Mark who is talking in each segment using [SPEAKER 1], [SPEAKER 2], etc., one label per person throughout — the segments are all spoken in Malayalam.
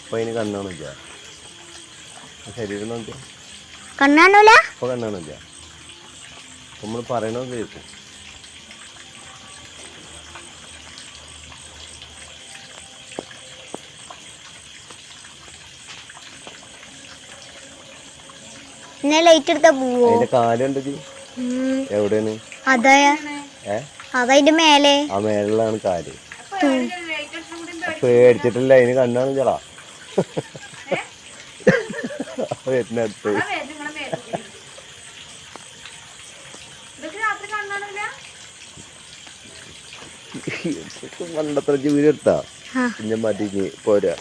[SPEAKER 1] ഇപ്പൊ അതിന് കണ്ണാണില്ല. ശരീരം നോക്കിയാ
[SPEAKER 2] കണ്ണാണൂല.
[SPEAKER 1] ഇപ്പൊ കണ്ണാണില്ല. നമ്മൾ പറയണത് കേൾക്കും.
[SPEAKER 2] ലൈറ്റ് എടുത്താ പോവോ?
[SPEAKER 1] അതിന്റെ കാലുണ്ട് എവിടെയാണ്?
[SPEAKER 2] അതതിന്റെ മേലെ.
[SPEAKER 1] ആ മേളിലാണ് കാല്. പേടിച്ചിട്ടില്ല, അതിന് കണ്ണാണില്ലടാ. വരുന്നടുത്ത് പണ്ടത്ര ജീവിതം എടുത്താ പിന്നെ മതിക്ക് പോരാ.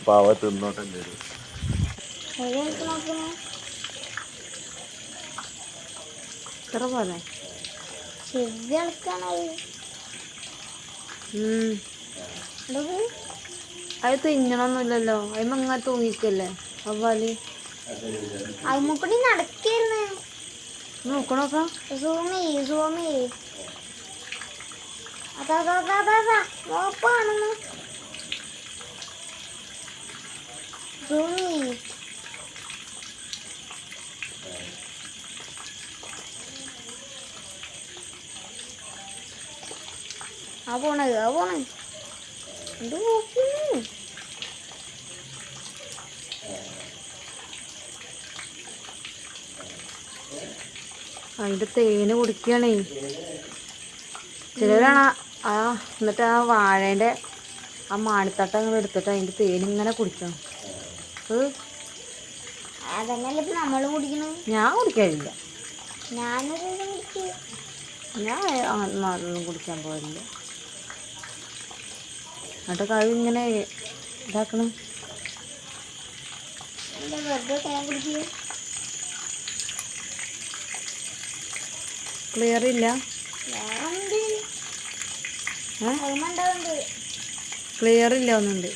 [SPEAKER 1] പാവ തിന്നോട്ടെ.
[SPEAKER 3] അത് തിന്നണൊന്നുമില്ലല്ലോ. അതിന് അങ്ങനെ തൂങ്ങിക്കല്ലേ അവല്.
[SPEAKER 2] അമ്മക്കൂടി നടക്കായിരുന്നു.
[SPEAKER 3] നോക്കണോക്കാം.
[SPEAKER 2] പോണ എന്ത് നോക്കുന്നു?
[SPEAKER 3] അതിന്റെ തേന് കുടിക്കണേ ചിലരാണ്. എന്നിട്ട് ആ വാഴേന്റെ ആ മാണിത്തട്ട അങ്ങനെ എടുത്തിട്ട് അതിന്റെ തേനിങ്ങനെ കുടിക്കണം.
[SPEAKER 2] അതന്നെയല്ലേ നമ്മള് കുടിക്കണ.
[SPEAKER 3] ഞാൻ കുടിക്കാറില്ല.
[SPEAKER 2] ഞാൻ
[SPEAKER 3] നാളൊന്നും കുടിക്കാൻ പോകില്ല. എന്നിട്ട് കഴി ഇങ്ങനെ ഇതാക്കണം. ക്ലിയർ ഇല്ല. ക്ലിയർ ഇല്ല ഒന്നുണ്ട്.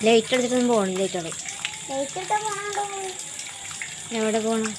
[SPEAKER 3] ലൈറ്റ് എടുത്തിട്ടൊന്നും പോകണം. ലൈറ്റ് എവിടെ പോകണം?